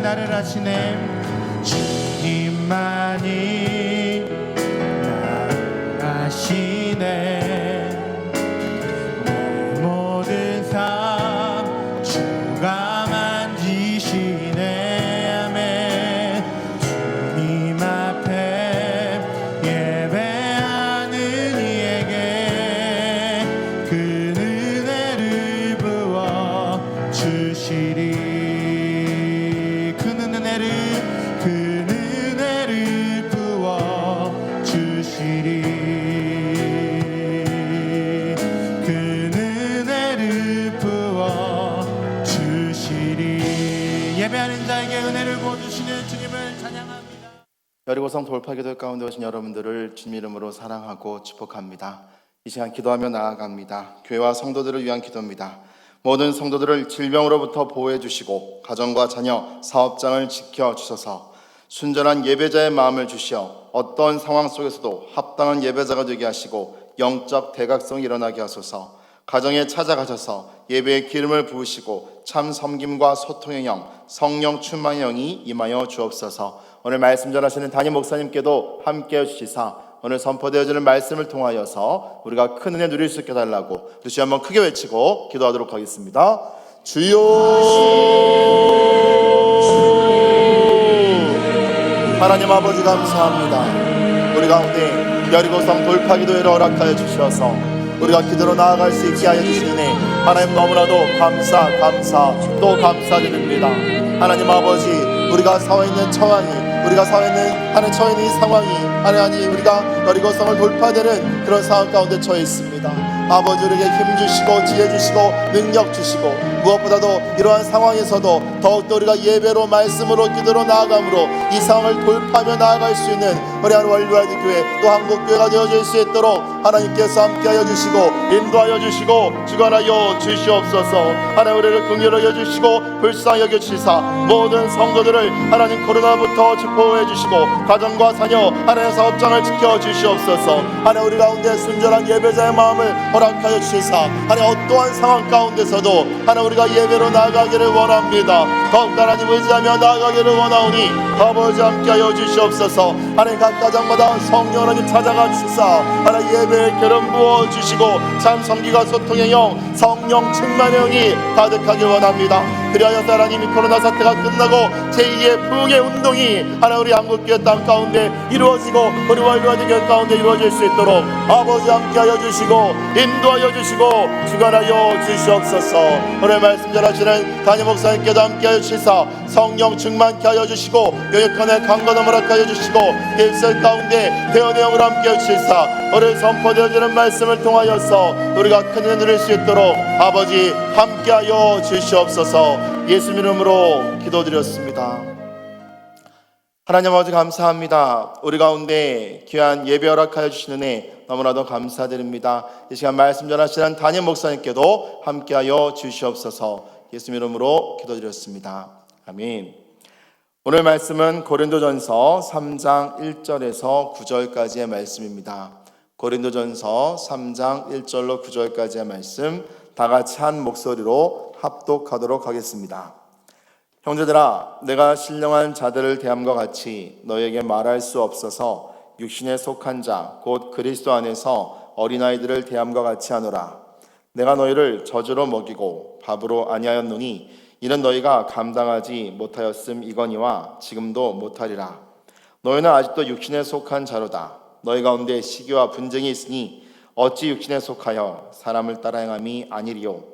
나를 아시네. 주님만이 나를 아시네. 내 모든 삶 주가 만지시네. 아멘. 주님 앞에 예배하는 이에게 그 은혜를 부어 주시리. 그 은혜를 부어 주시리. 그 은혜를 부어 주시리. 예배하는 자에게 은혜를 부어 주시는 주님을 찬양합니다. 여리고성 돌파기도 가운데 오신 여러분들을 주님 이름으로 사랑하고 축복합니다. 이 시간 기도하며 나아갑니다. 교회와 성도들을 위한 기도입니다. 모든 성도들을 질병으로부터 보호해 주시고 가정과 자녀, 사업장을 지켜주셔서 순전한 예배자의 마음을 주시어 어떤 상황 속에서도 합당한 예배자가 되게 하시고 영적 대각성이 일어나게 하소서. 가정에 찾아가셔서 예배의 기름을 부으시고 참 섬김과 소통의 영, 성령 충만의 영이 임하여 주옵소서. 오늘 말씀 전하시는 담임 목사님께도 함께해 주시사 오늘 선포되어지는 말씀을 통하여서 우리가 큰 은혜 누릴 수 있게 달라고 다시 한번 크게 외치고 기도하도록 하겠습니다. 주여. 하나님 아버지 감사합니다. 우리 가운데 여리고성 돌파기도회를 허락하여 주셔서 우리가 기도로 나아갈 수 있게 하여 주시는 하나님 너무나도 감사 또 감사드립니다. 하나님 아버지, 우리가 처해 있는 처하니 우리가 처해 있는 이 상황이 하나님 우리가 여리고성을 돌파되는 그런 상황 가운데 처해 있습니다. 아버지, 우리에게 힘 주시고 지혜 주시고 능력 주시고 무엇보다도 이러한 상황에서도 더욱더 우리가 예배로 말씀으로 기도로 나아감으로 이 상황을 돌파하며 나아갈 수 있는 우리 월드와이드 교회 또 한국교회가 되어질 수 있도록 하나님께서 함께하여 주시고 인도하여 주시고 주관하여 주시옵소서. 하나님 우리를 긍휼히 여주시고 불쌍히 여겨주시사 모든 성도들을 하나님 코로나부터 보호해 주시고 가정과 자녀 하나님 사업장을 지켜주시옵소서. 하나님 우리 가운데 순전한 예배자의 마음을 허락하여 주시사 하나님 어떠한 상황 가운데서도 하나님 우리가 예배로 나아가기를 원합니다. 더욱 하나님 의지하며 나아가기를 원하오니 아버지 함께하여 주시옵소서. 하나님 각 가정마다 성령 하나님 찾아가 주시사 하나님 예배에 기름 부어 주시고 참 성기가 소통의 영 성령 충만의 영이 가득하길 원합니다. 그리하여 하나님이 코로나 사태가 끝나고 제2의 부흥의 운동이 하나님 우리 한국교회 땅 가운데 이루어지고 우리 월드와이드 교회 가운데 이루어질 수 있도록 아버지 함께하여 주시고 인도하여 주시고 주관하여 주시옵소서. 오늘 말씀 전하시는 담임 목사님께도 함께하여 주시사 성령 충만케 하여 주시고 영역간의 강건함을 허락하여 주시고 일설 가운데 대언의 영을 함께하여 주시사 오늘 선포되어지는 말씀을 통하여서 우리가 큰 은혜 누릴 수 있도록 아버지 함께하여 주시옵소서. 예수님 이름으로 기도드렸습니다. 하나님 아버지 감사합니다. 우리 가운데 귀한 예배 허락하여 주시는 은혜 너무나도 감사드립니다. 이 시간 말씀 전하시는 담임 목사님께도 함께하여 주시옵소서. 예수님 이름으로 기도드렸습니다. 아멘. 오늘 말씀은 고린도전서 3장 1절에서 9절까지의 말씀입니다. 고린도전서 3장 1절로 9절까지의 말씀 다 같이 한 목소리로 합독하도록 하겠습니다. 형제들아, 내가 신령한 자들을 대함과 같이 너에게 말할 수 없어서 육신에 속한 자 곧 그리스도 안에서 어린아이들을 대함과 같이 하노라. 내가 너희를 젖으로 먹이고 밥으로 아니하였노니 이는 너희가 감당하지 못하였음이거니와 지금도 못하리라. 너희는 아직도 육신에 속한 자로다. 너희 가운데 시기와 분쟁이 있으니 어찌 육신에 속하여 사람을 따라 행함이 아니리요.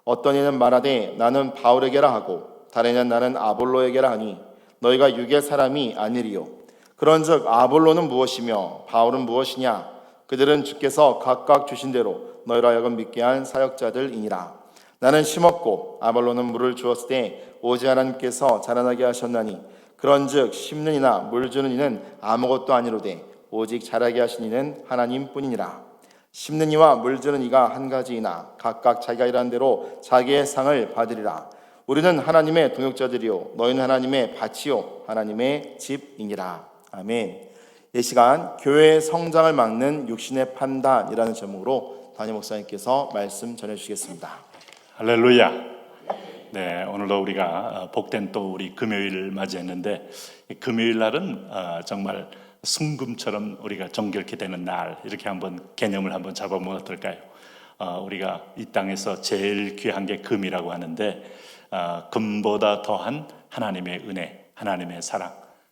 어떤 이는 말하되 나는 바울에게라 하고 다른 이는 나는 아볼로에게라 하니 너희가 육의 사람이 아니리요. 그런즉 아볼로는 무엇이며 바울은 무엇이냐? 그들은 주께서 각각 주신 대로 너희로 하여금 믿게 한 사역자들이니라. 나는 심었고 아볼로는 물을 주었을 때 오직 하나님께서 자라나게 하셨나니 그런즉 심는 이나 물 주는 이는 아무것도 아니로되 오직 자라게 하신 이는 하나님뿐이니라. 심는 이와 물 주는 이가 한 가지이나 각각 자기가 일한 대로 자기의 상을 받으리라. 우리는 하나님의 동역자들이요 너희는 하나님의 밭이요 하나님의 집이니라. 아멘. 이 시간 교회의 성장을 막는 육신의 판단이라는 제목으로 담임 목사님께서 말씀 전해주시겠습니다. 할렐루야. 네, 오늘도 우리가 복된 또 우리 금요일을 맞이했는데 금요일 날은 정말 순금처럼 우리가 정결케 되는 날, 이렇게 한번 개념을 한번 잡아보면 어떨까요? 우리가 이 땅에서 제일 귀한 게 금이라고 하는데 금보다 더한 하나님의 은혜, 하나님의 사랑.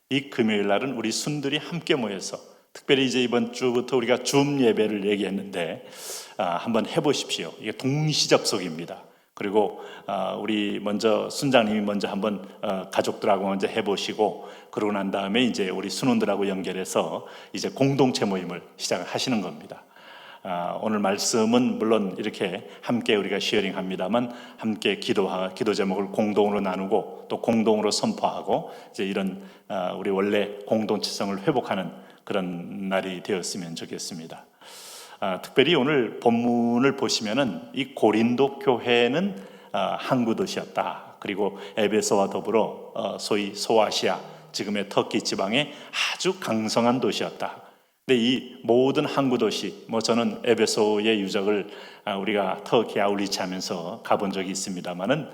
이 금요일 날은 우리 순들이 함께 모여서, 특별히 이제 이번 주부터 우리가 줌 예배를 얘기했는데 한번 해보십시오. 이게 동시접속입니다. 그리고 우리 먼저 순장님이 먼저 한번 가족들하고 먼저 해보시고, 그러고 난 다음에 이제 우리 순원들하고 연결해서 이제 공동체 모임을 시작하시는 겁니다. 오늘 말씀은 물론 이렇게 함께 우리가 쉐어링합니다만, 함께 기도 제목을 공동으로 나누고 또 공동으로 선포하고, 이제 이런 우리 원래 공동체성을 회복하는 그런 날이 되었으면 좋겠습니다. 특별히 오늘 본문을 보시면은 이 고린도 교회는 항구 도시였다. 그리고 에베소와 더불어 소위 소아시아, 지금의 터키 지방의 아주 강성한 도시였다. 근데 이 모든 항구 도시, 저는 에베소의 유적을 우리가 터키 아울리치 하면서 가본 적이 있습니다만은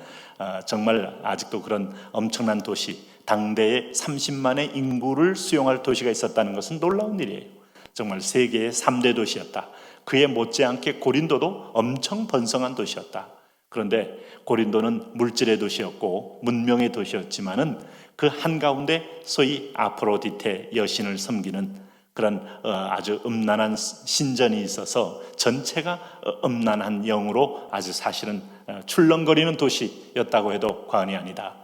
정말 아직도 그런 엄청난 도시, 당대에 30만의 인구를 수용할 도시가 있었다는 것은 놀라운 일이에요. 정말 세계의 3대 도시였다. 그에 못지않게 고린도도 엄청 번성한 도시였다. 그런데 고린도는 물질의 도시였고 문명의 도시였지만은 그 한가운데 소위 아프로디테 여신을 섬기는 그런 아주 음란한 신전이 있어서 전체가 음란한 영으로 아주 사실은 출렁거리는 도시였다고 해도 과언이 아니다.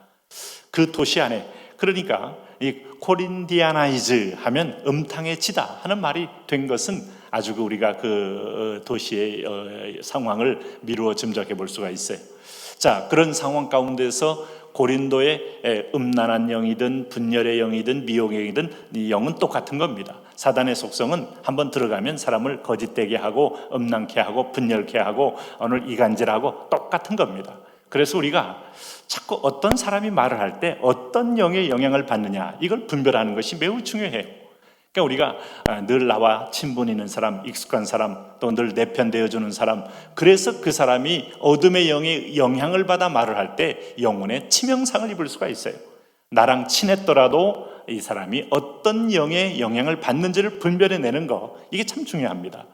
그 도시 안에, 그러니까 이 코린디아나이즈 하면 음탕해지다 하는 말이 된 것은 아주 우리가 그 도시의 상황을 미루어 짐작해 볼 수가 있어요. 자, 그런 상황 가운데서 고린도의 음란한 영이든 분열의 영이든 미혹의 영이든 이 영은 똑같은 겁니다. 사단의 속성은 한번 들어가면 사람을 거짓되게 하고 음란케 하고 분열케 하고 오늘 이간질하고 똑같은 겁니다. 그래서 우리가 자꾸 어떤 사람이 말을 할 때 어떤 영의 영향을 받느냐, 이걸 분별하는 것이 매우 중요해요. 그러니까 우리가 늘 나와 친분 있는 사람, 익숙한 사람, 또 늘 내 편 되어주는 사람, 그래서 그 사람이 어둠의 영의 영향을 받아 말을 할 때 영혼의 치명상을 입을 수가 있어요. 나랑 친했더라도 이 사람이 어떤 영의 영향을 받는지를 분별해내는 거, 이게 참 중요합니다.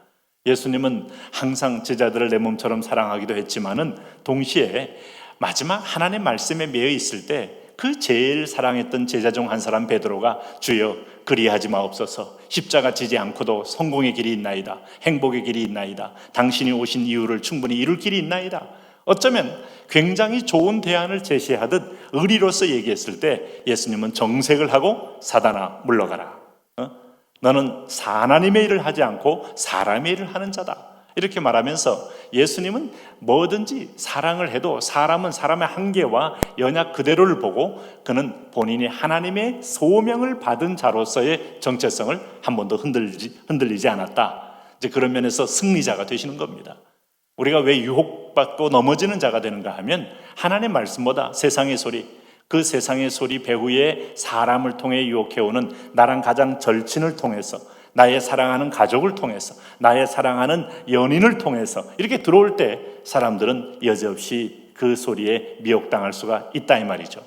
예수님은 항상 제자들을 내 몸처럼 사랑하기도 했지만은 동시에 마지막 하나님의 말씀에 매여 있을 때 그 제일 사랑했던 제자 중 한 사람 베드로가 주여 그리하지 마옵소서, 십자가 지지 않고도 성공의 길이 있나이다, 행복의 길이 있나이다, 당신이 오신 이유를 충분히 이룰 길이 있나이다. 어쩌면 굉장히 좋은 대안을 제시하듯 의리로서 얘기했을 때 예수님은 정색을 하고 사단아 물러가라, 너는 하나님의 일을 하지 않고 사람의 일을 하는 자다, 이렇게 말하면서 예수님은 뭐든지 사랑을 해도 사람은 사람의 한계와 연약 그대로를 보고 그는 본인이 하나님의 소명을 받은 자로서의 정체성을 한 번도 흔들리지 않았다. 이제 그런 면에서 승리자가 되시는 겁니다. 우리가 왜 유혹받고 넘어지는 자가 되는가 하면 하나님의 말씀보다 세상의 소리, 그 세상의 소리 배후에 사람을 통해 유혹해오는 나랑 가장 절친을 통해서, 나의 사랑하는 가족을 통해서, 나의 사랑하는 연인을 통해서 이렇게 들어올 때 사람들은 여지없이 그 소리에 미혹당할 수가 있다 이 말이죠.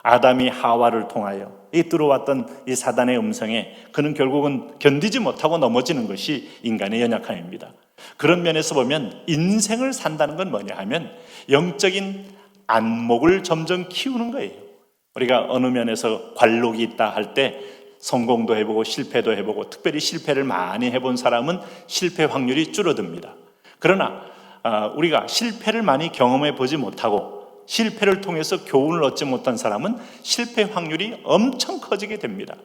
아담이 하와를 통하여 이 들어왔던 이 사단의 음성에 그는 결국은 견디지 못하고 넘어지는 것이 인간의 연약함입니다. 그런 면에서 보면 인생을 산다는 건 뭐냐 하면 영적인 안목을 점점 키우는 거예요. 우리가 어느 면에서 관록이 있다 할 때 성공도 해보고 실패도 해보고, 특별히 실패를 많이 해본 사람은 실패 확률이 줄어듭니다. 그러나 우리가 실패를 많이 경험해 보지 못하고 실패를 통해서 교훈을 얻지 못한 사람은 실패 확률이 엄청 커지게 됩니다.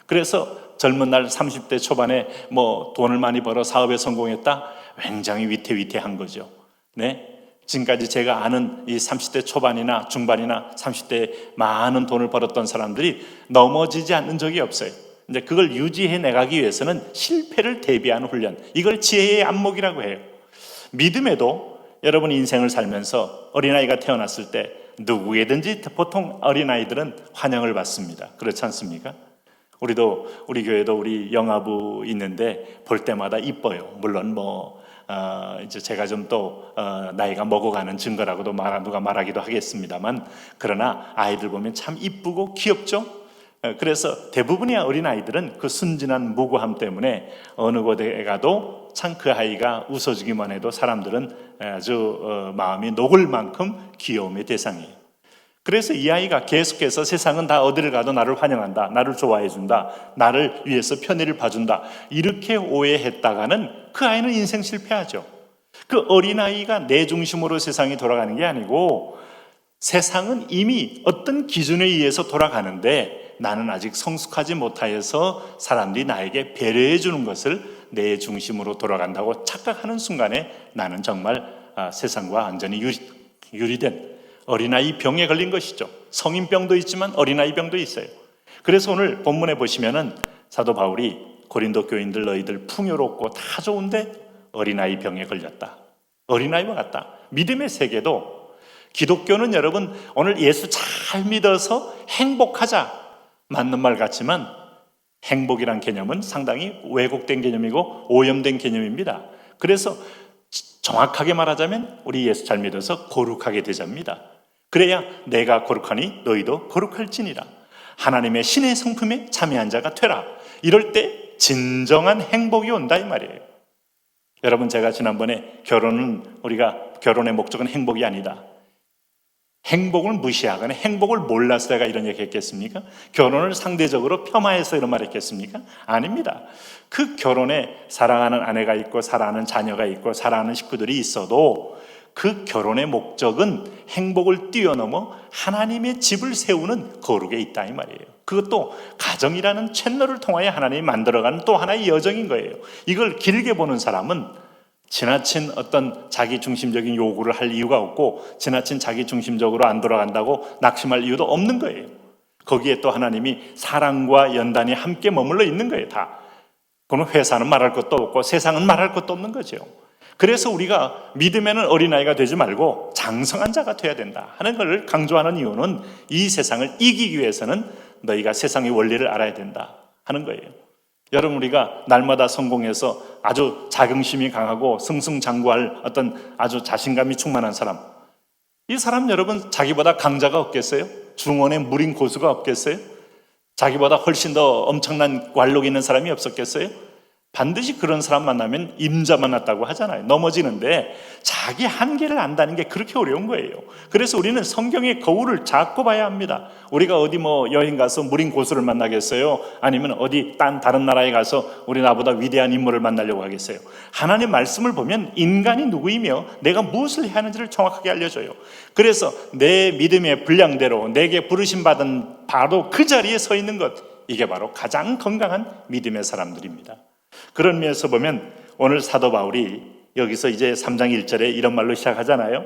그래서 젊은 날 30대 초반에 돈을 많이 벌어 사업에 성공했다, 굉장히 위태위태한 거죠. 네? 지금까지 제가 아는 이 30대 초반이나 중반이나 30대에 많은 돈을 벌었던 사람들이 넘어지지 않는 적이 없어요. 이제 그걸 유지해 나가기 위해서는 실패를 대비하는 훈련, 이걸 지혜의 안목이라고 해요. 믿음에도 여러분 인생을 살면서 어린아이가 태어났을 때 누구에든지 보통 어린아이들은 환영을 받습니다. 그렇지 않습니까? 우리 교회도 우리 영아부 있는데 볼 때마다 이뻐요. 물론 이제 제가 좀 또 나이가 먹어가는 증거라고도 누가 말하기도 하겠습니다만, 그러나 아이들 보면 참 이쁘고 귀엽죠. 그래서 대부분의 어린아이들은 그 순진한 무고함 때문에 어느 곳에 가도 참 그 아이가 웃어주기만 해도 사람들은 아주 마음이 녹을 만큼 귀여움의 대상이에요. 그래서 이 아이가 계속해서 세상은 다 어디를 가도 나를 환영한다, 나를 좋아해 준다, 나를 위해서 편의를 봐준다, 이렇게 오해했다가는 그 아이는 인생 실패하죠. 그 어린아이가 내 중심으로 세상이 돌아가는 게 아니고 세상은 이미 어떤 기준에 의해서 돌아가는데 나는 아직 성숙하지 못하여서 사람들이 나에게 배려해 주는 것을 내 중심으로 돌아간다고 착각하는 순간에 나는 정말 세상과 완전히 유리된 어린아이 병에 걸린 것이죠. 성인병도 있지만 어린아이 병도 있어요. 그래서 오늘 본문에 보시면은 사도 바울이 고린도 교인들 너희들 풍요롭고 다 좋은데 어린아이 병에 걸렸다. 어린아이와 같다. 믿음의 세계도 기독교는 여러분 오늘 예수 잘 믿어서 행복하자 맞는 말 같지만 행복이란 개념은 상당히 왜곡된 개념이고 오염된 개념입니다. 그래서 정확하게 말하자면 우리 예수 잘 믿어서 거룩하게 되자입니다. 그래야 내가 거룩하니 너희도 거룩할지니라. 하나님의 신의 성품에 참여한 자가 되라. 이럴 때 진정한 행복이 온다 이 말이에요. 여러분 제가 지난번에 우리가 결혼의 목적은 행복이 아니다. 행복을 무시하거나 행복을 몰라서 내가 이런 얘기 했겠습니까? 결혼을 상대적으로 폄하해서 이런 말 했겠습니까? 아닙니다. 그 결혼에 사랑하는 아내가 있고 사랑하는 자녀가 있고 사랑하는 식구들이 있어도 그 결혼의 목적은 행복을 뛰어넘어 하나님의 집을 세우는 거룩에 있다 이 말이에요. 그것도 가정이라는 채널을 통하여 하나님이 만들어가는 또 하나의 여정인 거예요. 이걸 길게 보는 사람은 지나친 어떤 자기 중심적인 요구를 할 이유가 없고 지나친 자기 중심적으로 안 돌아간다고 낙심할 이유도 없는 거예요. 거기에 또 하나님이 사랑과 연단이 함께 머물러 있는 거예요. 다. 그건 회사는 말할 것도 없고 세상은 말할 것도 없는 거죠. 그래서 우리가 믿음에는 어린아이가 되지 말고 장성한 자가 되어야 된다 하는 것을 강조하는 이유는 이 세상을 이기기 위해서는 너희가 세상의 원리를 알아야 된다 하는 거예요. 여러분 우리가 날마다 성공해서 아주 자긍심이 강하고 승승장구할 어떤 아주 자신감이 충만한 사람, 이 사람 여러분 자기보다 강자가 없겠어요? 중원에 무린 고수가 없겠어요? 자기보다 훨씬 더 엄청난 관록 있는 사람이 없었겠어요? 반드시 그런 사람 만나면 임자 만났다고 하잖아요. 넘어지는데 자기 한계를 안다는 게 그렇게 어려운 거예요. 그래서 우리는 성경의 거울을 잡고 봐야 합니다. 우리가 어디 여행 가서 무린 고수를 만나겠어요? 아니면 어디 다른 나라에 가서 우리 나보다 위대한 인물을 만나려고 하겠어요? 하나님 말씀을 보면 인간이 누구이며 내가 무엇을 해야 하는지를 정확하게 알려줘요. 그래서 내 믿음의 분량대로 내게 부르심 받은 바로 그 자리에 서 있는 것, 이게 바로 가장 건강한 믿음의 사람들입니다. 그런 면에서 보면 오늘 사도 바울이 여기서 이제 3장 1절에 이런 말로 시작하잖아요.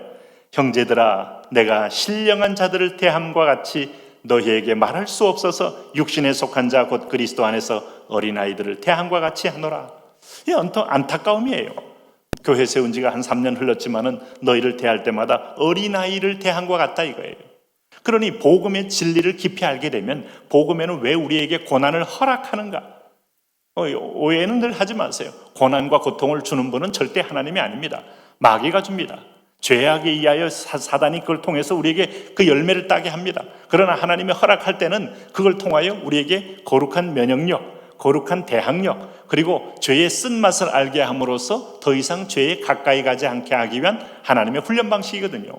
형제들아 내가 신령한 자들을 대함과 같이 너희에게 말할 수 없어서 육신에 속한 자 곧 그리스도 안에서 어린아이들을 대함과 같이 하노라. 이 안타까움이에요. 교회 세운 지가 한 3년 흘렀지만은 너희를 대할 때마다 어린아이를 대함과 같다 이거예요. 그러니 복음의 진리를 깊이 알게 되면 복음에는 왜 우리에게 고난을 허락하는가? 오해는 늘 하지 마세요. 고난과 고통을 주는 분은 절대 하나님이 아닙니다. 마귀가 줍니다. 죄악에 의하여 사단이 그걸 통해서 우리에게 그 열매를 따게 합니다. 그러나 하나님이 허락할 때는 그걸 통하여 우리에게 거룩한 면역력, 거룩한 대항력, 그리고 죄의 쓴맛을 알게 함으로써 더 이상 죄에 가까이 가지 않게 하기 위한 하나님의 훈련 방식이거든요.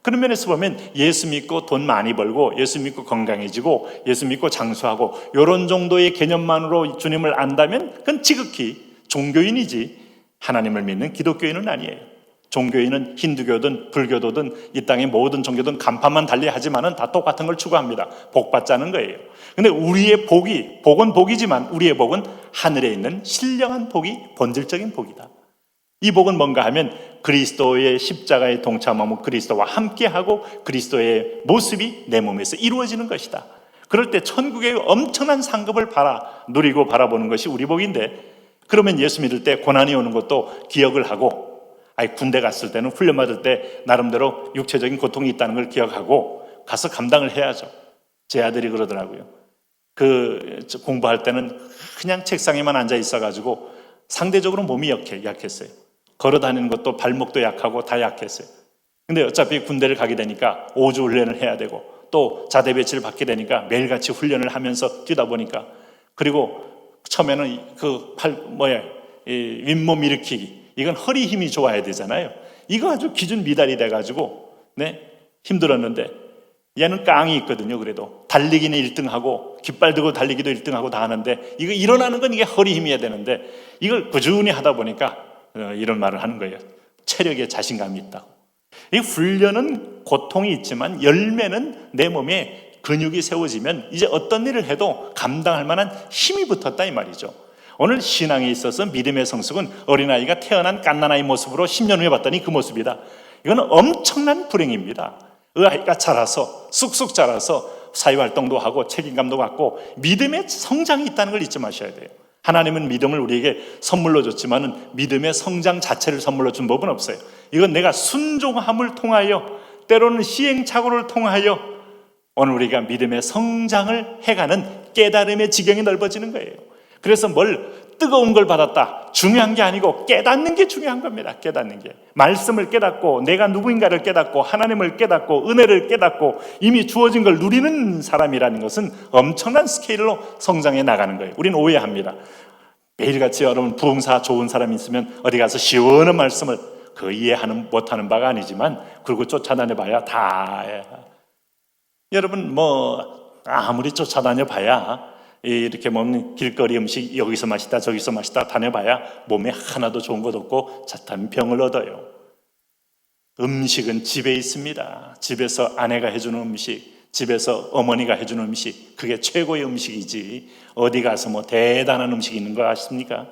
그런 면에서 보면 예수 믿고 돈 많이 벌고 예수 믿고 건강해지고 예수 믿고 장수하고 이런 정도의 개념만으로 주님을 안다면 그건 지극히 종교인이지 하나님을 믿는 기독교인은 아니에요. 종교인은 힌두교든 불교도든 이 땅의 모든 종교든 간판만 달리하지만은 다 똑같은 걸 추구합니다. 복 받자는 거예요. 근데 우리의 복은 복이지만 우리의 복은 하늘에 있는 신령한 복이 본질적인 복이다. 이 복은 뭔가 하면 그리스도의 십자가에 동참하고 그리스도와 함께하고 그리스도의 모습이 내 몸에서 이루어지는 것이다. 그럴 때 천국의 엄청난 상급을 누리고 바라보는 것이 우리 복인데, 그러면 예수 믿을 때 고난이 오는 것도 기억을 하고, 군대 갔을 때는 훈련 받을 때 나름대로 육체적인 고통이 있다는 걸 기억하고 가서 감당을 해야죠. 제 아들이 그러더라고요. 공부할 때는 그냥 책상에만 앉아 있어가지고 상대적으로 몸이 약했어요. 걸어 다니는 것도 발목도 약하고 다 약했어요. 근데 어차피 군대를 가게 되니까 5주 훈련을 해야 되고 또 자대 배치를 받게 되니까 매일같이 훈련을 하면서 뛰다 보니까, 그리고 처음에는 이 윗몸 일으키기, 이건 허리 힘이 좋아야 되잖아요. 이거 아주 기준 미달이 돼가지고 힘들었는데, 얘는 깡이 있거든요. 그래도 달리기는 1등하고 깃발 들고 달리기도 1등하고 다 하는데, 이거 일어나는 건 이게 허리 힘이어야 되는데 이걸 꾸준히 하다 보니까 이런 말을 하는 거예요. 체력에 자신감이 있다고. 이 훈련은 고통이 있지만 열매는 내 몸에 근육이 세워지면 이제 어떤 일을 해도 감당할 만한 힘이 붙었다 이 말이죠. 오늘 신앙에 있어서 믿음의 성숙은 어린아이가 태어난 갓난아이 모습으로 10년 후에 봤더니 그 모습이다. 이건 엄청난 불행입니다. 그 아이가 자라서 쑥쑥 자라서 사회활동도 하고 책임감도 갖고 믿음의 성장이 있다는 걸 잊지 마셔야 돼요. 하나님은 믿음을 우리에게 선물로 줬지만 믿음의 성장 자체를 선물로 준 법은 없어요. 이건 내가 순종함을 통하여, 때로는 시행착오를 통하여 오늘 우리가 믿음의 성장을 해가는 깨달음의 지경이 넓어지는 거예요. 그래서 뜨거운 걸 받았다, 중요한 게 아니고 깨닫는 게 중요한 겁니다. 깨닫는 게, 말씀을 깨닫고 내가 누구인가를 깨닫고 하나님을 깨닫고 은혜를 깨닫고 이미 주어진 걸 누리는 사람이라는 것은 엄청난 스케일로 성장해 나가는 거예요. 우리는 오해합니다. 매일같이 여러분 부흥사 좋은 사람이 있으면 어디 가서 시원한 말씀을 이해하는 못하는 바가 아니지만 그리고 쫓아다녀봐야 다 여러분 아무리 쫓아다녀봐야 이렇게 먹는 길거리 음식 여기서 맛있다 저기서 맛있다 다녀봐야 몸에 하나도 좋은 것 없고 병을 얻어요. 음식은 집에 있습니다. 집에서 아내가 해주는 음식, 집에서 어머니가 해주는 음식, 그게 최고의 음식이지 어디 가서 대단한 음식이 있는 거 아십니까?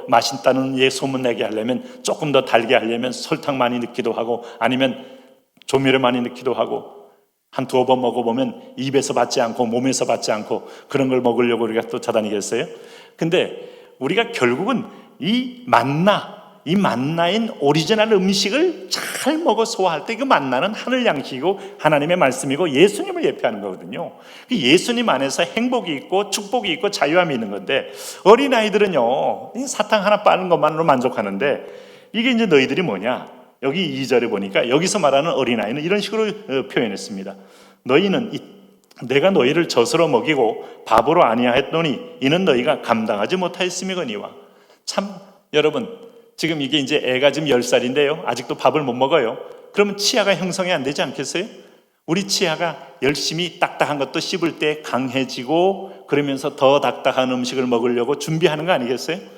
맛있다는 소문내게 하려면 조금 더 달게 하려면 설탕 많이 넣기도 하고 아니면 조미료 많이 넣기도 하고 한 두어 번 먹어보면 입에서 받지 않고 몸에서 받지 않고 그런 걸 먹으려고 우리가 또 찾아다니겠어요? 근데 우리가 결국은 이 만나인 오리지널 음식을 잘 먹어 소화할 때 그 만나는 하늘 양식이고 하나님의 말씀이고 예수님을 예표하는 거거든요. 예수님 안에서 행복이 있고 축복이 있고 자유함이 있는 건데, 어린아이들은요 사탕 하나 빠는 것만으로 만족하는데, 이게 이제 너희들이 뭐냐? 여기 2절에 보니까 여기서 말하는 어린아이는 이런 식으로 표현했습니다. 너희는 내가 너희를 젖으로 먹이고 밥으로 아니하였노니 이는 너희가 감당하지 못하였음이거니와. 참 여러분, 지금 이게 이제 애가 지금 10살인데요 아직도 밥을 못 먹어요. 그러면 치아가 형성이 안 되지 않겠어요? 우리 치아가 열심히 딱딱한 것도 씹을 때 강해지고 그러면서 더 딱딱한 음식을 먹으려고 준비하는 거 아니겠어요?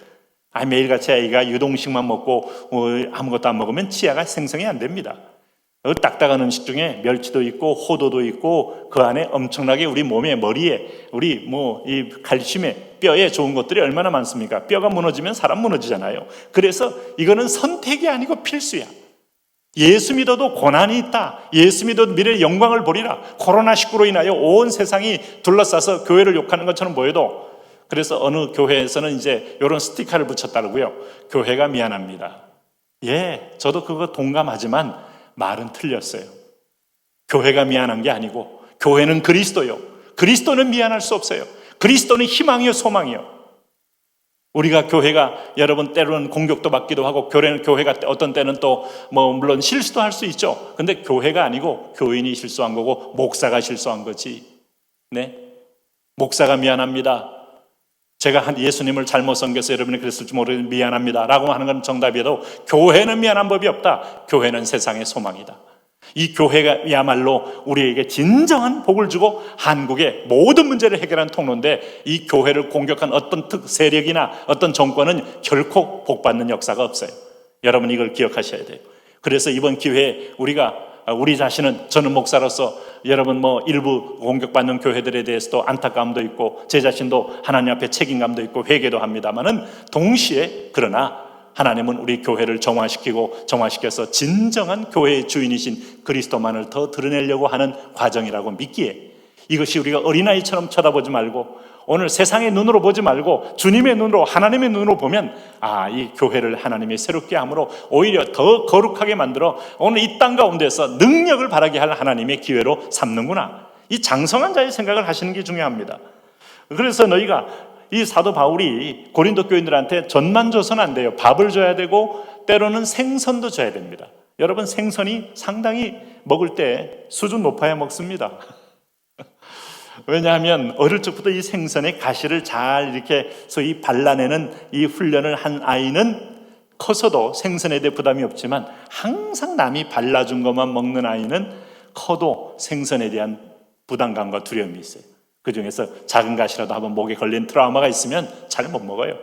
매일같이 아이가 유동식만 먹고 아무것도 안 먹으면 치아가 생성이 안 됩니다. 딱딱한 음식 중에 멸치도 있고 호도도 있고 그 안에 엄청나게 우리 몸에 머리에 우리 이 칼슘에 뼈에 좋은 것들이 얼마나 많습니까? 뼈가 무너지면 사람 무너지잖아요. 그래서 이거는 선택이 아니고 필수야. 예수 믿어도 고난이 있다. 예수 믿어도 미래의 영광을 보리라. 코로나19로 인하여 온 세상이 둘러싸서 교회를 욕하는 것처럼 보여도, 그래서 어느 교회에서는 이제 이런 스티커를 붙였다고요. 교회가 미안합니다. 저도 그거 동감하지만 말은 틀렸어요. 교회가 미안한 게 아니고 교회는 그리스도요. 그리스도는 미안할 수 없어요. 그리스도는 희망이요 소망이요. 우리가 교회가 여러분 때로는 공격도 받기도 하고 교회가 어떤 때는 또 물론 실수도 할 수 있죠. 근데 교회가 아니고 교인이 실수한 거고 목사가 실수한 거지. 목사가 미안합니다. 제가 예수님을 잘못 섬겨서 여러분이 그랬을지 모르겠는데 미안합니다 라고 하는 건 정답이어도 교회는 미안한 법이 없다. 교회는 세상의 소망이다. 이 교회가야말로 우리에게 진정한 복을 주고 한국의 모든 문제를 해결하는 통로인데, 이 교회를 공격한 어떤 세력이나 어떤 정권은 결코 복받는 역사가 없어요. 여러분 이걸 기억하셔야 돼요. 그래서 이번 기회에 우리 자신은, 저는 목사로서 여러분 일부 공격받는 교회들에 대해서도 안타까움도 있고 제 자신도 하나님 앞에 책임감도 있고 회개도 합니다만은, 동시에 그러나 하나님은 우리 교회를 정화시켜서 진정한 교회의 주인이신 그리스도만을 더 드러내려고 하는 과정이라고 믿기에, 이것이 우리가 어린아이처럼 쳐다보지 말고 오늘 세상의 눈으로 보지 말고 주님의 눈으로, 하나님의 눈으로 보면 이 교회를 하나님이 새롭게 함으로 오히려 더 거룩하게 만들어 오늘 이 땅 가운데서 능력을 발하게 할 하나님의 기회로 삼는구나. 이 장성한 자의 생각을 하시는 게 중요합니다. 그래서 너희가 이 사도 바울이 고린도 교인들한테 전만 줘서는 안 돼요. 밥을 줘야 되고 때로는 생선도 줘야 됩니다. 여러분, 생선이 상당히 먹을 때 수준 높아야 먹습니다. 왜냐하면 어릴 적부터 이 생선의 가시를 잘 이렇게 소위 발라내는 이 훈련을 한 아이는 커서도 생선에 대해 부담이 없지만, 항상 남이 발라준 것만 먹는 아이는 커도 생선에 대한 부담감과 두려움이 있어요. 그 중에서 작은 가시라도 한번 목에 걸린 트라우마가 있으면 잘 못 먹어요.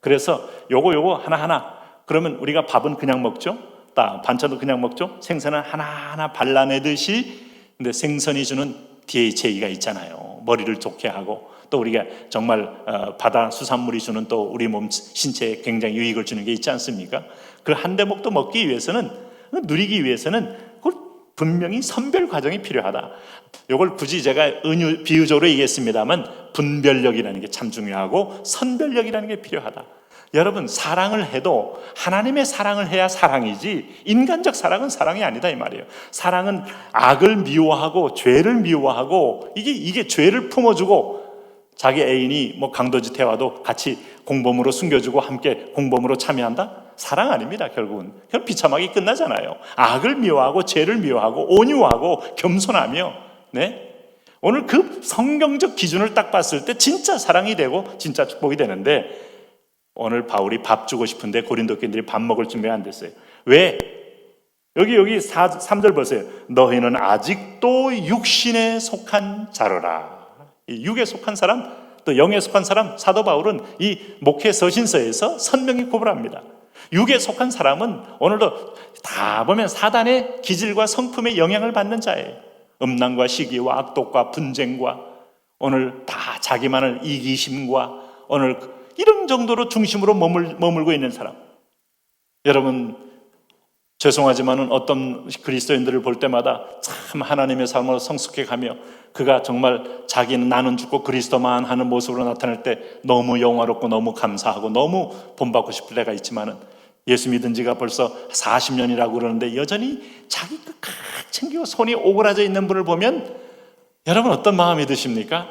그래서 요거 하나하나, 그러면 우리가 밥은 그냥 먹죠, 반찬도 그냥 먹죠, 생선은 하나하나 발라내듯이. 근데 생선이 주는 DHA가 있잖아요. 머리를 좋게 하고, 또 우리가 정말 바다 수산물이 주는 또 우리 몸 신체에 굉장히 유익을 주는 게 있지 않습니까? 그 한 대목도 먹기 위해서는, 누리기 위해서는 분명히 선별 과정이 필요하다. 이걸 굳이 제가 비유적으로 얘기했습니다만, 분별력이라는 게 참 중요하고 선별력이라는 게 필요하다. 여러분, 사랑을 해도 하나님의 사랑을 해야 사랑이지 인간적 사랑은 사랑이 아니다 이 말이에요. 사랑은 악을 미워하고 죄를 미워하고, 이게 죄를 품어주고, 자기 애인이 뭐 강도짓 해와도 같이 공범으로 숨겨주고 함께 공범으로 참여한다? 사랑 아닙니다. 결국은 비참하게 끝나잖아요. 악을 미워하고 죄를 미워하고 온유하고 겸손하며, 오늘 그 성경적 기준을 딱 봤을 때 진짜 사랑이 되고 진짜 축복이 되는데, 오늘 바울이 밥 주고 싶은데 고린도 교인들이 밥 먹을 준비가 안 됐어요. 왜? 여기 3절 보세요. 너희는 아직도 육신에 속한 자로라. 이 육에 속한 사람, 또 영에 속한 사람, 사도 바울은 이 목회 서신서에서 선명히 고발합니다. 육에 속한 사람은 오늘도 다 보면 사단의 기질과 성품의 영향을 받는 자예요. 음란과 시기와 악독과 분쟁과, 오늘 다 자기만을 이기심과, 오늘 이런 정도로 중심으로 머물고 있는 사람. 여러분, 죄송하지만은 어떤 그리스도인들을 볼 때마다 참 하나님의 삶으로 성숙해가며, 그가 정말 자기는 나는 죽고 그리스도만 하는 모습으로 나타날 때 너무 영화롭고 너무 감사하고 너무 본받고 싶을 때가 있지만은, 예수 믿은 지가 벌써 40년이라고 그러는데 여전히 자기 깍 챙기고 손이 오그라져 있는 분을 보면 여러분 어떤 마음이 드십니까?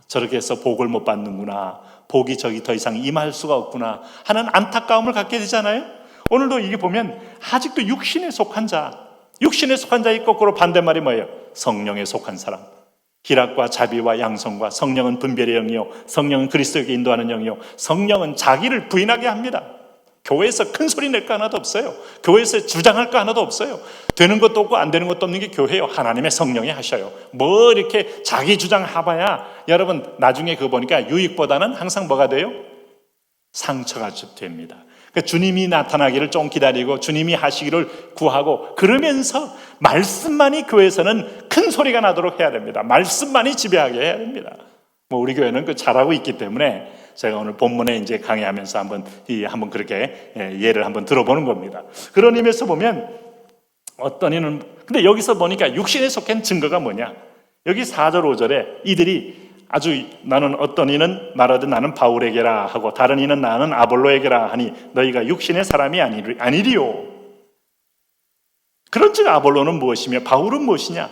저렇게 해서 복을 못 받는구나, 복이 저기 더 이상 임할 수가 없구나 하는 안타까움을 갖게 되잖아요. 오늘도 이게 보면 아직도 육신에 속한 자, 육신에 속한 자의 거꾸로 반대말이 뭐예요? 성령에 속한 사람. 희락과 자비와 양성과, 성령은 분별의 영이요, 성령은 그리스도에게 인도하는 영이요, 성령은 자기를 부인하게 합니다. 교회에서 큰 소리 낼 거 하나도 없어요. 교회에서 주장할 거 하나도 없어요. 되는 것도 없고 안 되는 것도 없는 게 교회예요. 하나님의 성령이 하셔요. 뭐 이렇게 자기 주장해봐야, 여러분 나중에 그거 보니까 유익보다는 항상 뭐가 돼요? 상처가 됩니다. 그러니까 주님이 나타나기를 좀 기다리고 주님이 하시기를 구하고, 그러면서 말씀만이 교회에서는 큰 소리가 나도록 해야 됩니다. 말씀만이 지배하게 해야 됩니다. 뭐 우리 교회는 그 잘하고 있기 때문에 제가 오늘 본문에 이제 강의하면서 한번 그렇게 예를 한번 들어보는 겁니다. 그런 의미에서 보면 어떤 이는, 근데 여기서 보니까 육신에 속한 증거가 뭐냐? 여기 4절 5절에 이들이 아주, 나는 어떤 이는 말하되 나는 바울에게라 하고 다른 이는 나는 아볼로에게라 하니 너희가 육신의 사람이 아니리요. 그런즉 아볼로는 무엇이며 바울은 무엇이냐?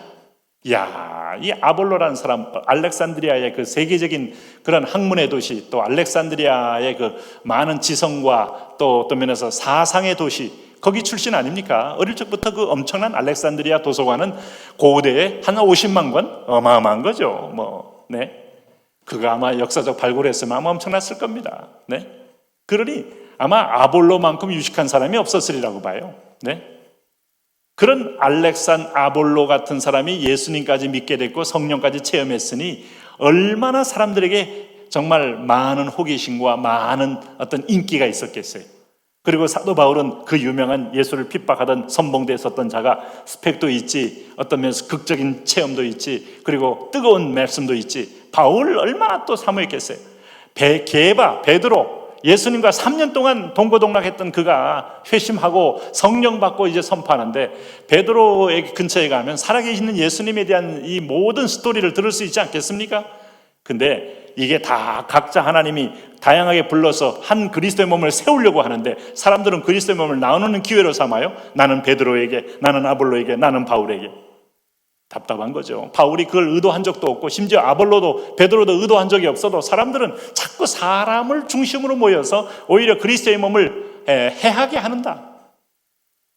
이 아볼로라는 사람, 알렉산드리아의 그 세계적인 그런 학문의 도시, 또 알렉산드리아의 그 많은 지성과 또 어떤 면에서 사상의 도시, 거기 출신 아닙니까? 어릴 적부터 그 엄청난 알렉산드리아 도서관은 고대에 한 50만 권? 어마어마한 거죠. 그가 아마 역사적 발굴을 했으면 아마 엄청났을 겁니다. 그러니 아마 아볼로만큼 유식한 사람이 없었으리라고 봐요. 그런 아볼로 같은 사람이 예수님까지 믿게 됐고 성령까지 체험했으니 얼마나 사람들에게 정말 많은 호기심과 많은 어떤 인기가 있었겠어요. 그리고 사도 바울은 그 유명한 예수를 핍박하던 선봉대에 섰던 자가 스펙도 있지, 어떤 면에서 극적인 체험도 있지, 그리고 뜨거운 말씀도 있지. 바울을 얼마나 또 사모했겠어요. 베드로, 예수님과 3년 동안 동고동락했던 그가 회심하고 성령 받고 이제 선포하는데, 베드로의 근처에 가면 살아계시는 예수님에 대한 이 모든 스토리를 들을 수 있지 않겠습니까? 근데 이게 다 각자 하나님이 다양하게 불러서 한 그리스도의 몸을 세우려고 하는데, 사람들은 그리스도의 몸을 나누는 기회로 삼아요. 나는 베드로에게, 나는 아볼로에게, 나는 바울에게. 답답한 거죠. 바울이 그걸 의도한 적도 없고 심지어 아볼로도 베드로도 의도한 적이 없어도 사람들은 자꾸 사람을 중심으로 모여서 오히려 그리스도의 몸을 해하게 하는다.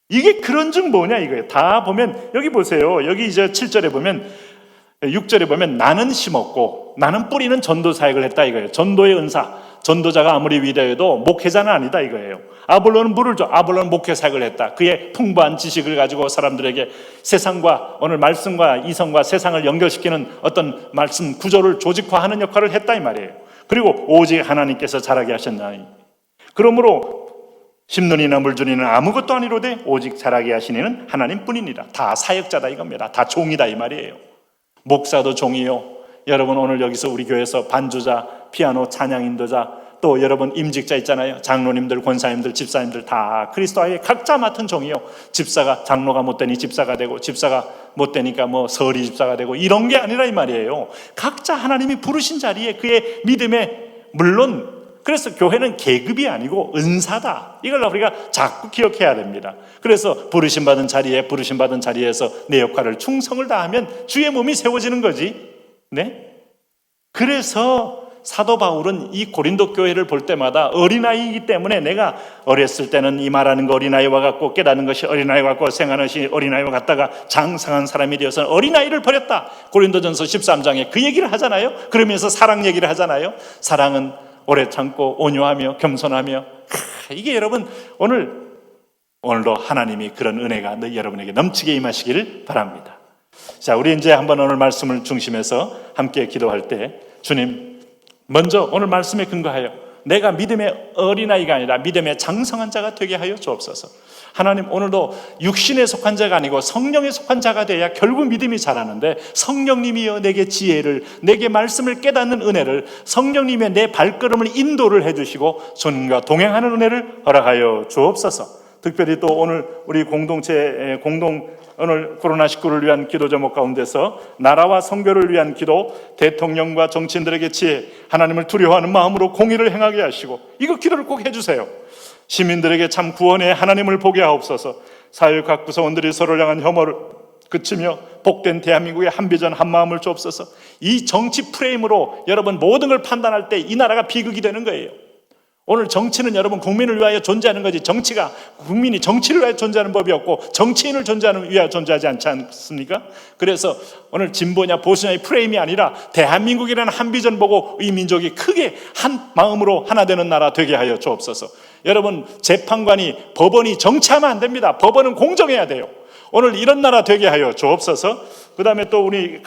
이게 그런 즉 뭐냐 이거예요. 다 보면 여기 보세요. 여기 이제 7절에 보면 6절에 보면 나는 심었고 나는 뿌리는 전도 사역을 했다 이거예요. 전도의 은사, 전도자가 아무리 위대해도 목회자는 아니다 이거예요. 아볼로는 물을 줘. 아볼로는 목회 사역을 했다. 그의 풍부한 지식을 가지고 사람들에게 세상과 오늘 말씀과 이성과 세상을 연결시키는 어떤 말씀 구조를 조직화하는 역할을 했다 이 말이에요. 그리고 오직 하나님께서 자라게 하셨나니 그러므로 심는 이나 물 주는 이는 아무것도 아니로되 오직 자라게 하신 이는 하나님뿐이니라. 다 사역자다 이겁니다. 다 종이다 이 말이에요. 목사도 종이요. 여러분 오늘 여기서 우리 교회에서 반주자, 피아노, 찬양 인도자, 또 여러분 임직자 있잖아요. 장로님들, 권사님들, 집사님들 다 그리스도의 각자 맡은 종이요. 집사가 장로가 못 되니 집사가 되고, 집사가 못 되니까 뭐 서리 집사가 되고, 이런 게 아니라 이 말이에요. 각자 하나님이 부르신 자리에 그의 믿음에, 물론 그래서 교회는 계급이 아니고 은사다. 이걸 우리가 자꾸 기억해야 됩니다. 그래서 부르심 받은 자리에서 내 역할을 충성을 다하면 주의 몸이 세워지는 거지. 네? 그래서 사도 바울은 이 고린도 교회를 볼 때마다 어린아이이기 때문에 내가 어렸을 때는 이 말하는 거 어린아이와 같고 깨닫는 것이 어린아이와 같고 생각하는 것이 어린아이와 같다가 장성한 사람이 되어서 어린아이를 버렸다. 고린도전서 13장에 그 얘기를 하잖아요. 그러면서 사랑 얘기를 하잖아요. 사랑은 오래 참고 온유하며 겸손하며, 이게 여러분 오늘도 하나님이 그런 은혜가 여러분에게 넘치게 임하시기를 바랍니다. 자, 우리 이제 한번 오늘 말씀을 중심해서 함께 기도할 때 주님 먼저 오늘 말씀에 근거하여 내가 믿음의 어린아이가 아니라 믿음의 장성한 자가 되게 하여 주옵소서. 하나님 오늘도 육신에 속한 자가 아니고 성령에 속한 자가 돼야 결국 믿음이 자라는데, 성령님이여 내게 지혜를, 내게 말씀을 깨닫는 은혜를, 성령님의 내 발걸음을 인도를 해주시고 주님과 동행하는 은혜를 허락하여 주옵소서. 특별히 또 오늘 우리 공동체 오늘 코로나19를 위한 기도 제목 가운데서 나라와 선교를 위한 기도, 대통령과 정치인들에게 지혜, 하나님을 두려워하는 마음으로 공의를 행하게 하시고, 이거 기도를 꼭 해주세요. 시민들에게 참 구원의 하나님을 보게 하옵소서. 사회 각 구성원들이 서로를 향한 혐오를 그치며 복된 대한민국의 한비전 한마음을 주옵소서. 이 정치 프레임으로 여러분 모든 걸 판단할 때 이 나라가 비극이 되는 거예요. 오늘 정치는 여러분 국민을 위하여 존재하는 거지, 정치가 국민이 정치를 위하여 존재하는 법이 없고 정치인을 위하여 존재하지 않지 않습니까? 그래서 오늘 진보냐 보수냐의 프레임이 아니라 대한민국이라는 한 비전 보고 이 민족이 크게 한 마음으로 하나 되는 나라 되게 하여 주옵소서. 여러분 재판관이, 법원이 정치하면 안 됩니다. 법원은 공정해야 돼요. 오늘 이런 나라 되게 하여 주옵소서. 그 다음에 또 우리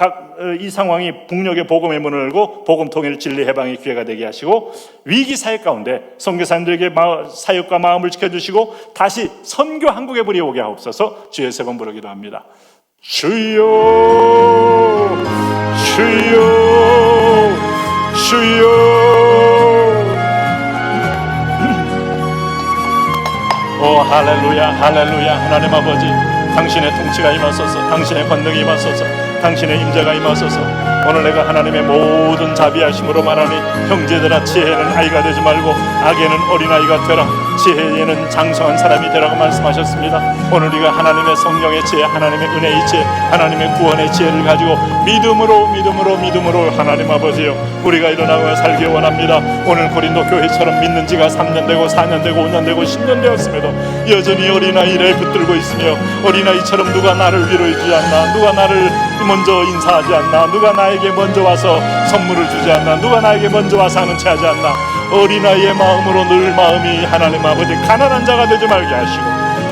이 상황이 북녘의 복음의 문을 열고 복음 통일 진리 해방의 기회가 되게 하시고, 위기 사역 가운데 선교사님들에게 사역과 마음을 지켜주시고 다시 선교 한국에 불이 오게 하옵소서. 주의 세 번 부르기도 합니다. 주여 주여 주여. 오 할렐루야 할렐루야. 하나님 아버지, 당신의 통치가 임하소서. 당신의 권능이 임하소서. 당신의 임재가 임하소서. 오늘 내가 하나님의 모든 자비하심으로 말하니, 형제들아 지혜는 아이가 되지 말고 악에는 어린아이가 되라. 지혜에는 장성한 사람이 되라고 말씀하셨습니다. 오늘 우리가 하나님의 성령의 지혜, 하나님의 은혜의 지혜, 하나님의 구원의 지혜를 가지고 믿음으로 하나님 아버지요, 우리가 일어나고 살기 원합니다. 오늘 고린도 교회처럼 믿는 지가 3년 되고 4년 되고 5년 되고 10년 되었음에도 여전히 어린아이를 붙들고 있으며, 어린아이처럼 누가 나를 위로해 주지 않나, 누가 나를 먼저 인사하지 않나, 누가 나에게 먼저 와서 선물을 주지 않나, 누가 나에게 먼저 와서 하는 채 하지 않나. 어린아이의 마음으로 늘 마음이 하나님 아버지 가난한 자가 되지 말게 하시고,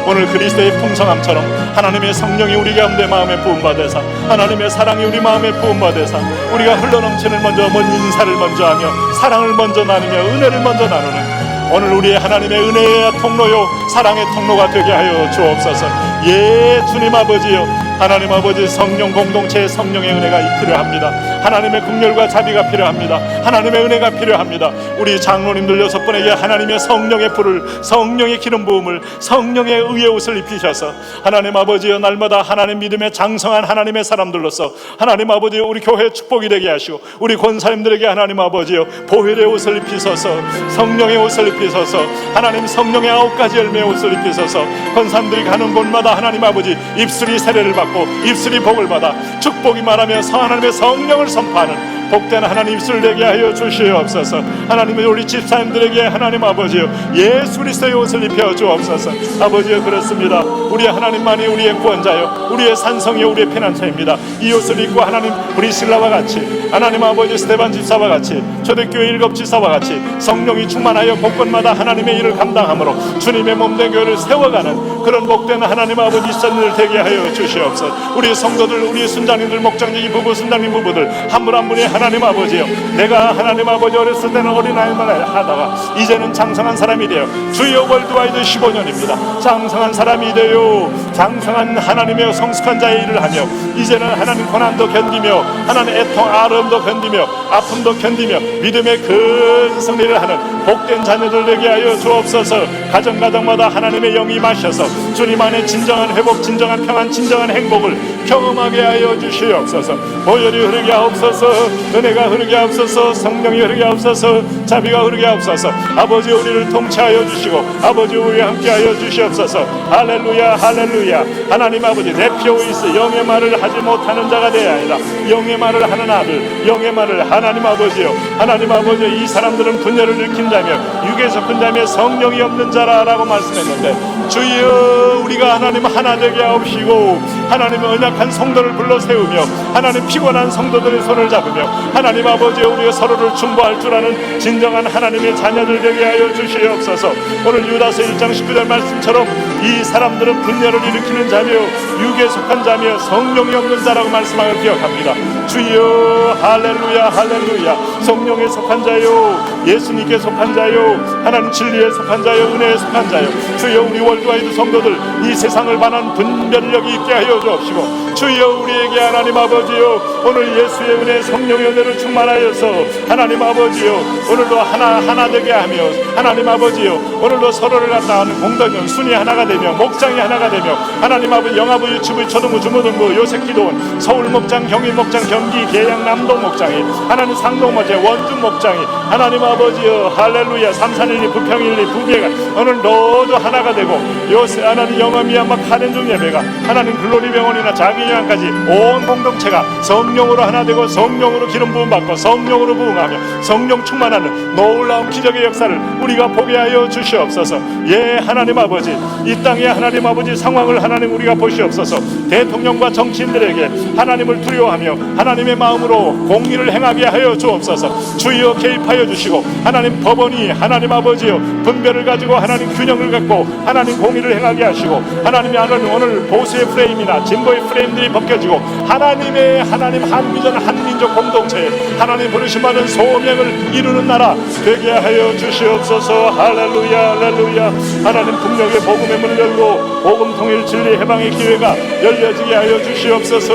오늘 그리스도의 풍성함처럼 하나님의 성령이 우리 가운데 마음에 부음받으사, 하나님의 사랑이 우리 마음에 부음받으사, 우리가 흘러넘치는 먼저 인사를 먼저 하며 사랑을 먼저 나누며 은혜를 먼저 나누는 오늘 우리의 하나님의 은혜의 통로요 사랑의 통로가 되게 하여 주옵소서. 예 주님 아버지요, 하나님 아버지 성령 공동체의 성령의 은혜가 필요합니다. 하나님의 긍휼과 자비가 필요합니다. 하나님의 은혜가 필요합니다. 우리 장로님들 6분에게 하나님의 성령의 불을, 성령의 기름 부음을, 성령의 의의 옷을 입히셔서 하나님 아버지여, 날마다 하나님 믿음의 장성한 하나님의 사람들로서 하나님 아버지 우리 교회의 축복이 되게 하시고, 우리 권사님들에게 하나님 아버지여 보혈의 옷을 입히소서, 성령의 옷을 입히소서, 하나님 성령의 9가지 열매의 옷을 입히소서. 권사님들이 가는 곳마다 하나님 아버지 입술이 세례를 받고 받고 입술이 복을 받아 축복이 말하며 하나님의 성령을 선포하는 복된 하나님 입술 되게 하여 주시옵소서. 하나님의 우리 집사님들에게 하나님 아버지요 예수 그리스도의 옷을 입혀 주옵소서. 아버지요 그렇습니다. 우리 하나님만이 우리의 구원자요 우리의 산성이요 우리의 피난처입니다. 이 옷을 입고 하나님 브리실라와 같이 하나님 아버지 스테반 집사와 같이 초대교회 일곱 집사와 같이 성령이 충만하여 곳곳마다 하나님의 일을 감당함으로 주님의 몸된 교회를 세워가는 그런 복된 하나님 아버지 선을 되게 하여 주시옵소서. 우리 성도들 우리 순장님들 목장님 부부 순장님 부부들 한 분 한 분이 하나님 아버지요 내가 하나님 아버지 어렸을 때는 어린아이만 하다가 이제는 장성한 사람이 되어 주여 월드와이드 15년입니다 장성한 사람이 되어 장성한 하나님의 성숙한 자의 일을 하며 이제는 하나님 고난도 견디며 하나님 애통 아름도 견디며 아픔도 견디며 믿음의 큰 승리를 하는 복된 자녀들 되게 하여 주옵소서. 가정마다 하나님의 영이 마셔서 주님 안에 진정한 회복 진정한 평안 진정한 행복을 경험하게 하여 주시옵소서. 보혈이 흐르게 하옵소서. 은혜가 흐르게 하옵소서. 성령이 흐르게 하옵소서. 자비가 흐르게 하옵소서. 아버지 우리를 통치하여 주시고 아버지 우리와 함께하여 주시옵소서. 할렐루야 할렐루야. 하나님 아버지 네피오이스 영의 말을 하지 못하는 자가 되어야 하리라. 영의 말을 하는 아들 영의 말을 하나님 아버지요 하나님 아버지 이 사람들은 분열을 일으킨 자며 육에 속한 자며 성령이 없는 자라라고 말씀했는데 주여 우리가 하나님 하나 되게 하옵시고 하나님의 언약한 성도를 불러 세우며 하나님 피곤한 성도들의 손을 잡으며 하나님 아버지 우리가 서로를 중보할 줄 아는 진정한 하나님의 자녀들 되게 하여 주시옵소서. 오늘 유다서 1장 19절 말씀처럼 이 사람들은 분열을 일으키는 자며 육에 속한 자며 성령이 없는 자라고 말씀하여 기억합니다. 주여 할렐루야 할렐루야. 성령에 속한 자요 예수님께 속한 자요 하나님 진리에 속한 자요 은혜에 속한 자요 주여 우리 월드와이드 성도들 이 세상을 반한 분별력이 있게 하여 주옵시고 주여 우리에게 하나님 아버지요 오늘 예수의 은혜 성령의 은혜를 충만하여서 하나님 아버지요 오늘도 하나 되게 하며 하나님 아버지요 오늘도 서로를 갖다 하는 공동연 순이 하나가 되며 목장이 하나가 되며 하나님 아버지 영아부 유치부 초등부 주무등부 요셉기도원 서울 목장 경인 목장 경기 계양 남동 목장이 하나님 상동 목장 원주 목장이 하나님 아버지요 할렐루야 삼산일리 부평일리 부계가 오늘 너도 하나가 되고 요새 하나님 영어 미얀마 카렌중 예배가 하나님 글로리 병원이나 자기양까지 온 공동체가 성령으로 하나 되고 성령으로 기름 부음 받고 성령으로 부응하며 성령 충만하는 놀라운 기적의 역사를 우리가 보게 하여 주시옵소서. 예 하나님 아버지 이 땅의 하나님 아버지 상황을 하나님 우리가 보시옵소서. 대통령과 정치인들에게 하나님을 두려워하며 하나님의 마음으로 공의를 행하게 하여 주옵소서. 주여 개입하여 주시고 하나님 법원이 하나님 아버지요 분별을 가지고 하나님 균형을 갖고 하나님 공의를 행하게 하시고 하나님이 오늘 보수의 프레임이나 진보의 프레임들이 벗겨지고 하나님의 하나님 한비전 한민족 공동체에 하나님 부르심받은 소명을 이루는 나라 되게 하여 주시옵소서. 할렐루야 할렐루야. 하나님 북녘의 복음의 문을 열고 복음 통일 진리 해방의 기회가 열려지게 하여 주시옵소서.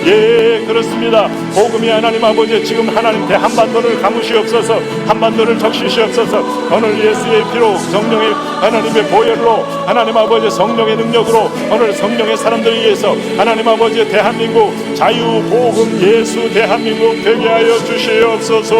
예 그렇습니다. 복음이 하나님 아버지 지금 하나님 대한반도를 감으시옵소서. 한반도를 적시시옵소서. 오늘 예수의 피로 성령의 하나님의 보혈로 하나님 아버지 성령의 능력으로 오늘 성령의 사람들을 위해서 하나님 아버지 대한민국 자유 복음 예수 대한민국 되게 하여 주시옵소서.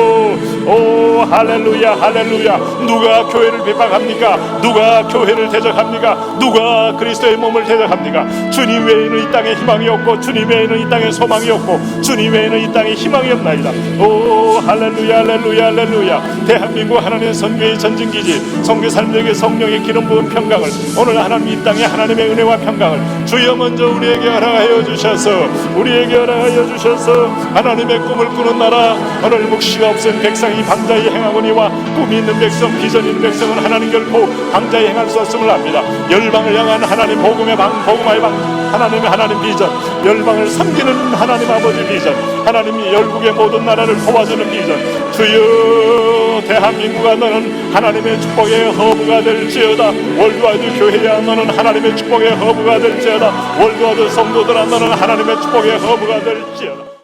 오 할렐루야 할렐루야. 누가 교회를 비방합니까? 누가 교회를 대적합니까? 누가 그리스도의 몸을 대적합니까? 주님 외에는 이 땅에 희망이 없고 주님 외에는 이 땅에 소망이 없고 주님 외에는 이 땅에 희망이 없나이다. 오 할렐루야 할렐루야 할렐루야. 대한민국 하나님의 선교의 전진기지 선교 사람들에게 성령의 기름 부은 평강을 오늘 하나님 이 땅에 하나님의 은혜와 평강을 주여 먼저 우리에게 허락하여 주셔서 우리에게 허락하여 주셔서 하나님의 꿈을 꾸는 나라 오늘 묵시가 없은 백성이 방자히 행하거니와 꿈이 있는 백성 비전이 있는 백성은 하나님 결코 방자히 행할 수 없음을 압니다. 열방을 향한 하나님 복음의 방 복음의 방 하나님의 하나님 비전 열방을 섬기는 하나님 아버지 비전 하나님이 열국의 모든 나라를 도와주는 비전 주여 대한민국아 너는 하나님의 축복의 허브가 될지어다. 월드와이드 교회야 너는 하나님의 축복의 허브가 될지어다. 월드와이드 성도들아 너는 하나님의 축복의 허브가 될지어다.